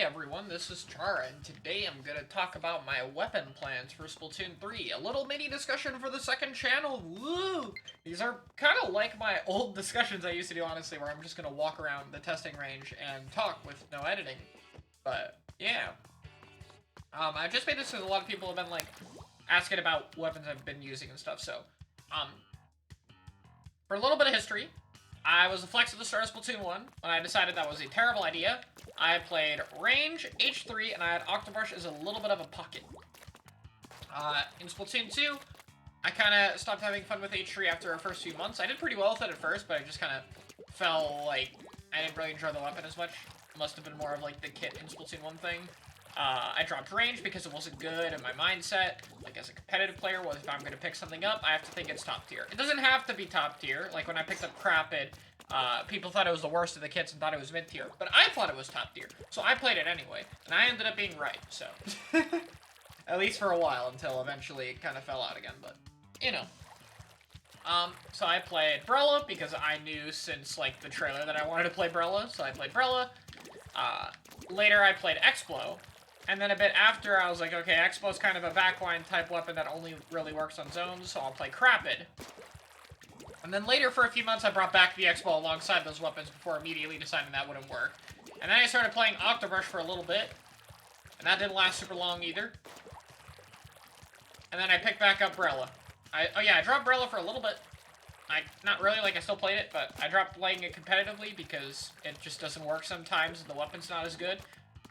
Hey everyone, this is Chara, and today I'm going to talk about my weapon plans for Splatoon 3. A little mini discussion for the second channel, woo! These are kind of like my old discussions I used to do, honestly, where I'm just going to walk around the testing range and talk with no editing. But, yeah. I just made this because a lot of people have been, like, asking about weapons I've been using and stuff, so, for a little bit of history, I was a flex at the start of Splatoon 1, when I decided that was a terrible idea. I played range, H3, and I had Octopus as a little bit of a pocket. In Splatoon 2, I kind of stopped having fun with H3 after the first few months. I did pretty well with it at first, but I just kind of fell, like, I didn't really enjoy the weapon as much. It must have been more of, like, the kit in Splatoon 1 thing. I dropped range because it wasn't good in my mindset. Like, as a competitive player, well, if I'm going to pick something up, I have to think it's top tier. It doesn't have to be top tier. Like, when I picked up Crapid, people thought it was the worst of the kits and thought it was mid tier. But I thought it was top tier. So I played it anyway. And I ended up being right, so. At least for a while, until eventually it kind of fell out again, but, you know. So I played Braille because I knew since, like, the trailer that I wanted to play Braille, so I played Braille. Later I played Explo. And then a bit after, I was like, okay, Explo's kind of a backline type weapon that only really works on zones, so I'll play Crapid. And then later, for a few months, I brought back the Explo alongside those weapons before immediately deciding that wouldn't work. And then I started playing Octopus for a little bit, and that didn't last super long either. And then I picked back up Braille. Oh yeah, I dropped Braille for a little bit. Not really, like, I still played it, but I dropped playing it competitively because it just doesn't work sometimes, and the weapon's not as good.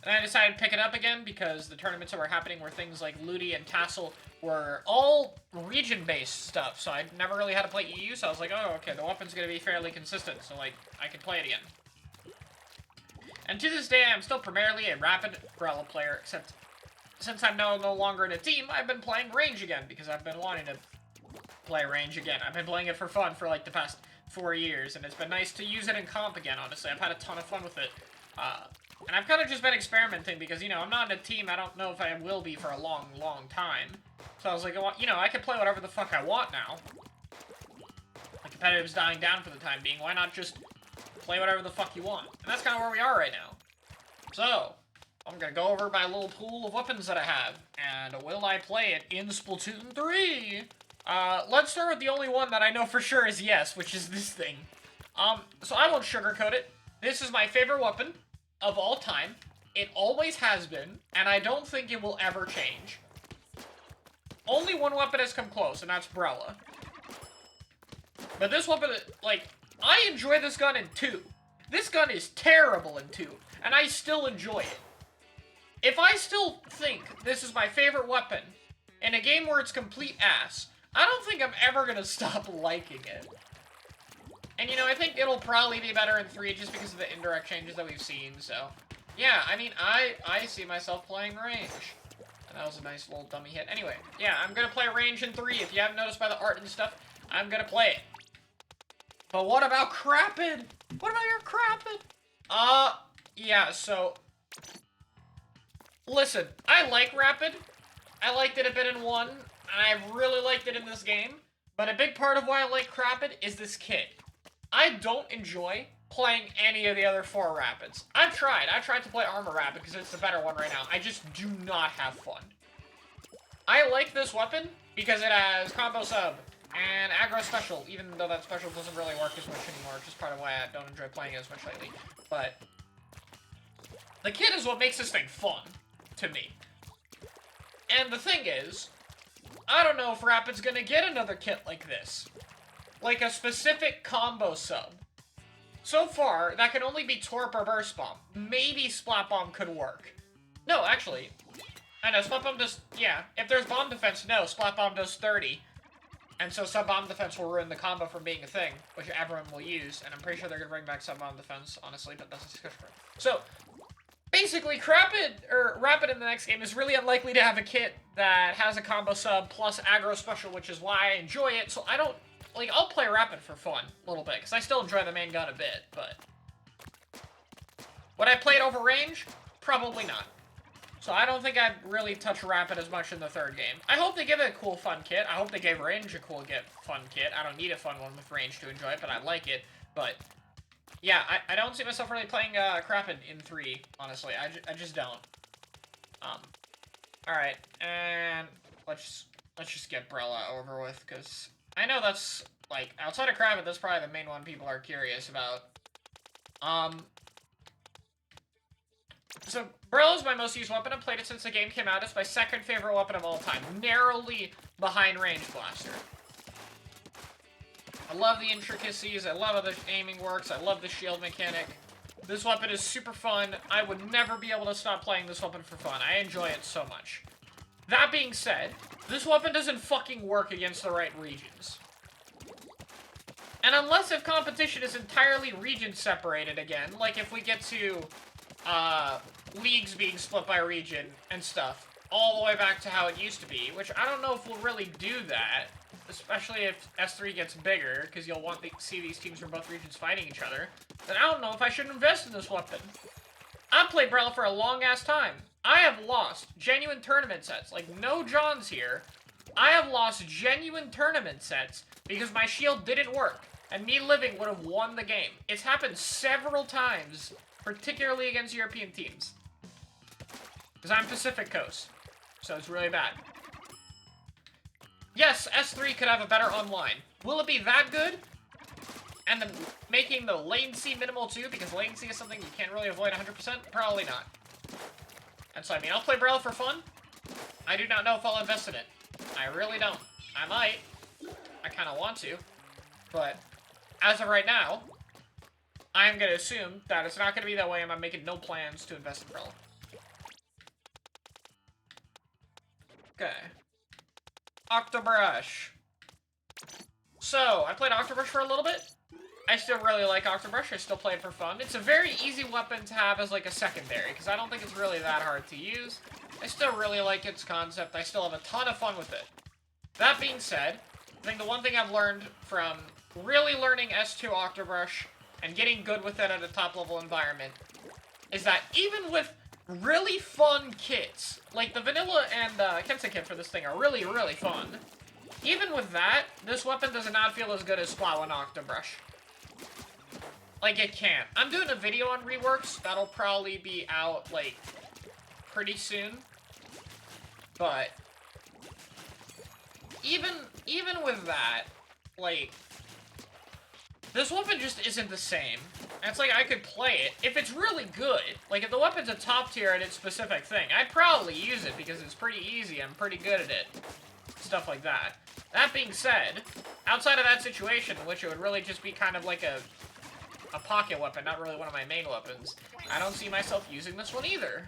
And I decided to pick it up again because the tournaments that were happening were things like Ludi and Tassel were all region-based stuff, so I never really had to play EU, so I was like, oh, okay, the weapon's gonna be fairly consistent, so, like, I can play it again. And to this day, I'm still primarily a rapid Braille player, except since I'm no longer in a team, I've been playing range again, because I've been wanting to play range again. I've been playing it for fun for, like, the past 4 years, and it's been nice to use it in comp again, honestly. I've had a ton of fun with it. And I've kind of just been experimenting because, you know, I'm not in a team. I don't know if I will be for a long, long time. So I was like, you know, I can play whatever the fuck I want now. The competitive's dying down for the time being. Why not just play whatever the fuck you want? And that's kind of where we are right now. So, I'm going to go over my little pool of weapons that I have. And will I play it in Splatoon 3? Let's start with the only one that I know for sure is yes, which is this thing. So I won't sugarcoat it. This is my favorite weapon of all time. It always has been, and I don't think it will ever change. Only one weapon has come close, and that's Braille. But this weapon, like, I enjoy this gun in 2. This gun is terrible in 2, and I still enjoy it. If I still think this is my favorite weapon in a game where it's complete ass, I don't think I'm ever gonna stop liking it. And, you know, I think it'll probably be better in 3 just because of the indirect changes that we've seen, so. Yeah, I mean, I see myself playing range. And that was a nice little dummy hit. Anyway, yeah, I'm gonna play range in 3. If you haven't noticed by the art and stuff, I'm gonna play it. But what about Crapid? What about your Crapid? Yeah, so. Listen, I like Rapid. I liked it a bit in 1, and I really liked it in this game. But a big part of why I like Crapid is this kit. I don't enjoy playing any of the other 4 Rapids. I've tried to play Armor Rapid because it's the better one right now. I just do not have fun. I like this weapon because it has Combo Sub and Aggro Special, even though that special doesn't really work as much anymore, which is part of why I don't enjoy playing it as much lately. But the kit is what makes this thing fun, to me. And the thing is, I don't know if Rapid's gonna get another kit like this. Like a specific combo sub. So far, that can only be Torp or Burst Bomb. Maybe Splat Bomb could work. No, actually. I know, Splat Bomb does, yeah. If there's Bomb Defense, no, Splat Bomb does 30. And so Sub-Bomb Defense will ruin the combo from being a thing, which everyone will use. And I'm pretty sure they're gonna bring back Sub-Bomb Defense, honestly, but that's a discussion for it. So, basically, Rapid in the next game is really unlikely to have a kit that has a combo sub plus aggro special, which is why I enjoy it. So I don't, like, I'll play Rapid for fun a little bit, because I still enjoy the main gun a bit, but would I play it over range? Probably not. So I don't think I'd really touch Rapid as much in the 3rd game. I hope they give it a cool, fun kit. I hope they gave range a cool, fun kit. I don't need a fun one with range to enjoy it, but I like it. But yeah, I don't see myself really playing crap in 3, honestly. I just don't. Alright, and let's just get Brella over with, because I know that's, like, outside of Crabit, that's probably the main one people are curious about. So, Braille is my most used weapon. I've played it since the game came out. It's my second favorite weapon of all time, narrowly behind Range Blaster. I love the intricacies, I love how the aiming works, I love the shield mechanic. This weapon is super fun. I would never be able to stop playing this weapon for fun. I enjoy it so much. That being said, this weapon doesn't fucking work against the right regions. And unless if competition is entirely region separated again, like if we get to, leagues being split by region and stuff, all the way back to how it used to be, which I don't know if we'll really do that, especially if S3 gets bigger, because you'll want to see these teams from both regions fighting each other, then I don't know if I should invest in this weapon. I've played Braille for a long-ass time. I have lost genuine tournament sets, like no Johns here. I have lost genuine tournament sets because my shield didn't work, and me living would have won the game. It's happened several times, particularly against European teams. Because I'm Pacific Coast, so it's really bad. Yes, S3 could have a better online. Will it be that good? And then making the latency minimal too, because latency is something you can't really avoid 100%? Probably not. And so, I mean, I'll play Braille for fun. I do not know if I'll invest in it. I really don't. I might. I kind of want to. But, as of right now, I'm going to assume that it's not going to be that way, and I'm making no plans to invest in Braille. Okay. Octobrush. So, I played Octobrush for a little bit. I still really like Octobrush. I still play it for fun. It's a very easy weapon to have as, like, a secondary, because I don't think it's really that hard to use. I still really like its concept. I still have a ton of fun with it. That being said, I think the one thing I've learned from really learning S2 Octobrush and getting good with it at a top-level environment is that even with really fun kits, like the Vanilla and Kensa kit for this thing are really, really fun. Even with that, this weapon does not feel as good as Splow and Octobrush. Like, it can't. I'm doing a video on reworks. That'll probably be out, like, pretty soon. But even with that, like, this weapon just isn't the same. And it's like, I could play it. If it's really good, like, if the weapon's a top tier at its specific thing, I'd probably use it because it's pretty easy. I'm pretty good at it. Stuff like that. That being said, outside of that situation, in which it would really just be kind of like a pocket weapon, not really one of my main weapons, I don't see myself using this one either.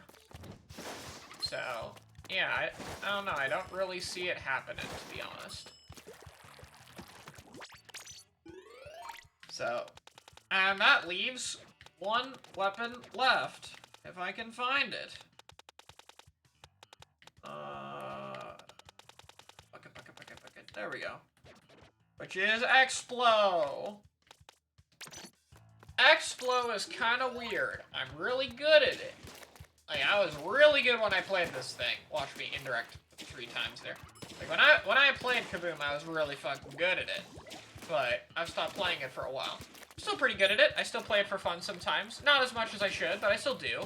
So, yeah, I don't know. I don't really see it happening, to be honest. So, and that leaves one weapon left, if I can find it. There we go. Which is Explo. Explo is kind of weird. I'm really good at it. Like, I was really good when I played this thing. Watch me indirect 3 times there. Like, when I played Kaboom, I was really fucking good at it. But I've stopped playing it for a while. I'm still pretty good at it. I still play it for fun sometimes. Not as much as I should, but I still do.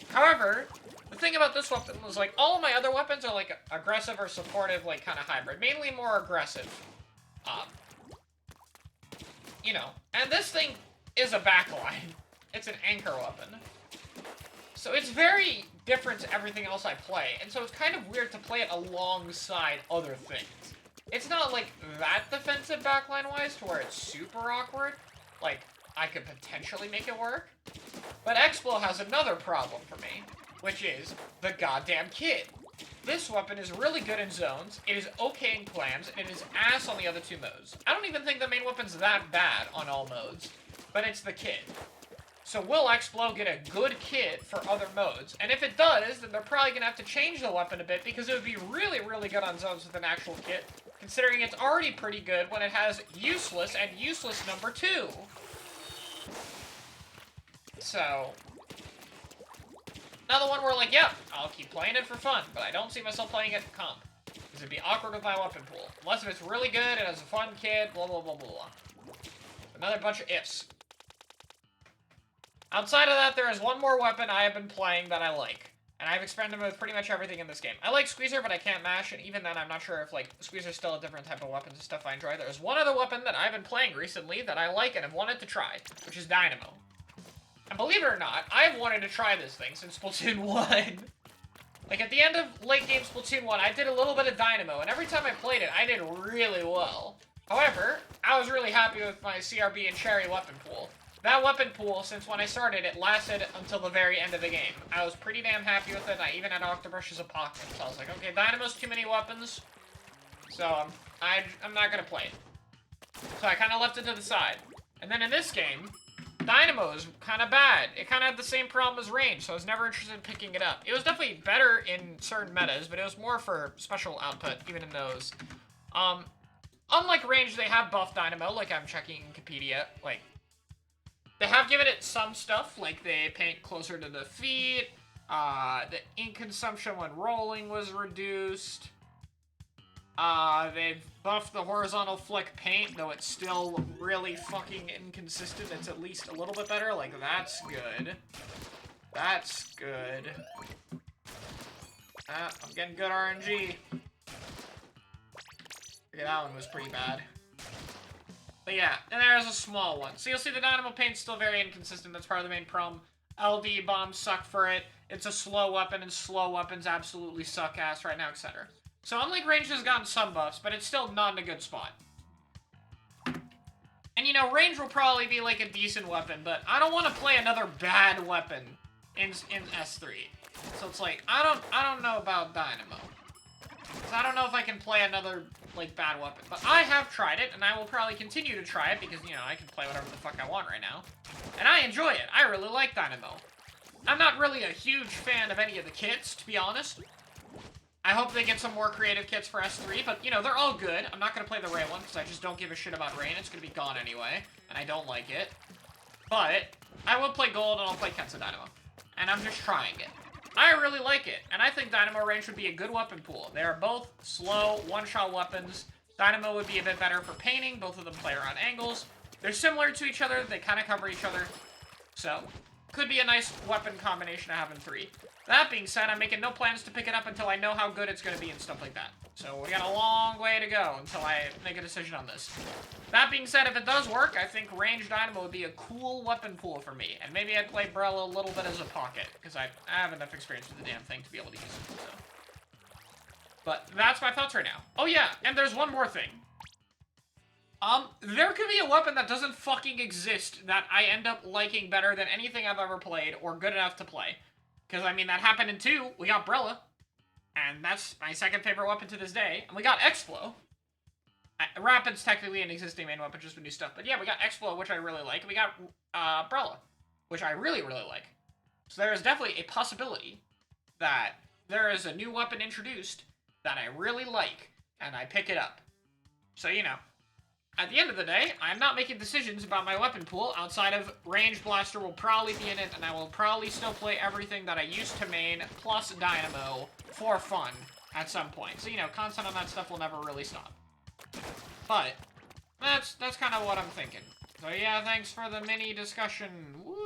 However, the thing about this weapon is, like, all of my other weapons are, like, aggressive or supportive, like, kind of hybrid. Mainly more aggressive. You know. And this thing is a backline. It's an anchor weapon. So it's very different to everything else I play. And so it's kind of weird to play it alongside other things. It's not, like, that defensive backline-wise to where it's super awkward. Like, I could potentially make it work. But Explo has another problem for me, which is the goddamn kit. This weapon is really good in zones, it is okay in clams, and it is ass on the other 2 modes. I don't even think the main weapon's that bad on all modes, but it's the kit. So will Explo get a good kit for other modes? And if it does, then they're probably going to have to change the weapon a bit, because it would be really, really good on zones with an actual kit, considering it's already pretty good when it has useless and useless number 2. So, another one where, like, yeah, I'll keep playing it for fun, but I don't see myself playing it comp. Because it'd be awkward with my weapon pool. Unless if it's really good, it has a fun kit, blah, blah, blah, blah, blah. Another bunch of ifs. Outside of that, there is one more weapon I have been playing that I like. And I've experimented with pretty much everything in this game. I like Squeezer, but I can't mash, and even then I'm not sure if, like, Squeezer's still a different type of weapon and stuff I enjoy. There's one other weapon that I've been playing recently that I like and have wanted to try, which is Dynamo. And believe it or not, I've wanted to try this thing since Splatoon 1. Like, at the end of late game Splatoon 1, I did a little bit of Dynamo, and every time I played it, I did really well. However, I was really happy with my CRB and Cherry weapon pool. That weapon pool, since when I started, it lasted until the very end of the game. I was pretty damn happy with it. I even had Octopus as a pocket. So I was like, okay, Dynamo's too many weapons. So I'm not going to play it. So I kind of left it to the side. And then in this game, Dynamo is kind of bad. It kind of had the same problem as range, so I was never interested in picking it up. It was definitely better in certain metas, but it was more for special output, even in those. Unlike range, they have buffed Dynamo, like I'm checking Wikipedia, like, they have given it some stuff, like they paint closer to the feet, the ink consumption when rolling was reduced, they've buffed the horizontal flick paint, though it's still really fucking inconsistent. It's at least a little bit better, like that's good. That's good. I'm getting good RNG. Yeah, that one was pretty bad. But yeah, and there's a small one. So you'll see the Dynamo paint's still very inconsistent. That's part of the main problem. LD bombs suck for it. It's a slow weapon, and slow weapons absolutely suck ass right now, etc. So unlike range has gotten some buffs, but it's still not in a good spot. And you know, range will probably be like a decent weapon, but I don't want to play another bad weapon in S3. So it's like, I don't know about Dynamo. Because I don't know if I can play another, like, bad weapon. But I have tried it, and I will probably continue to try it, because, you know, I can play whatever the fuck I want right now. And I enjoy it. I really like Dynamo. I'm not really a huge fan of any of the kits, to be honest. I hope they get some more creative kits for S3, but, you know, they're all good. I'm not going to play the Ray one, because I just don't give a shit about Ray, and it's going to be gone anyway. And I don't like it. But I will play Gold, and I'll play Kensa Dynamo. And I'm just trying it. I really like it, and I think Dynamo range would be a good weapon pool. They are both slow, one-shot weapons. Dynamo would be a bit better for painting. Both of them play around angles. They're similar to each other. They kind of cover each other. So, could be a nice weapon combination to have in 3. That being said, I'm making no plans to pick it up until I know how good it's going to be and stuff like that. So we got a long way to go until I make a decision on this. That being said, if it does work, I think range Dynamo would be a cool weapon pool for me. And maybe I'd play Braille a little bit as a pocket, because I have enough experience with the damn thing to be able to use it. So. But that's my thoughts right now. Oh yeah, and there's one more thing. There could be a weapon that doesn't fucking exist that I end up liking better than anything I've ever played or good enough to play. Because, I mean, that happened in 2. We got Braille. And that's my second favorite weapon to this day. And we got Explo. Rapid's technically an existing main weapon, just with new stuff. But yeah, we got Explo, which I really like. And we got Braille, which I really, really like. So there is definitely a possibility that there is a new weapon introduced that I really like, and I pick it up. So, you know, at the end of the day, I'm not making decisions about my weapon pool outside of Range Blaster will probably be in it, and I will probably still play everything that I used to main, plus Dynamo, for fun at some point. So, you know, content on that stuff will never really stop. But, that's kind of what I'm thinking. So yeah, thanks for the mini discussion. Woo!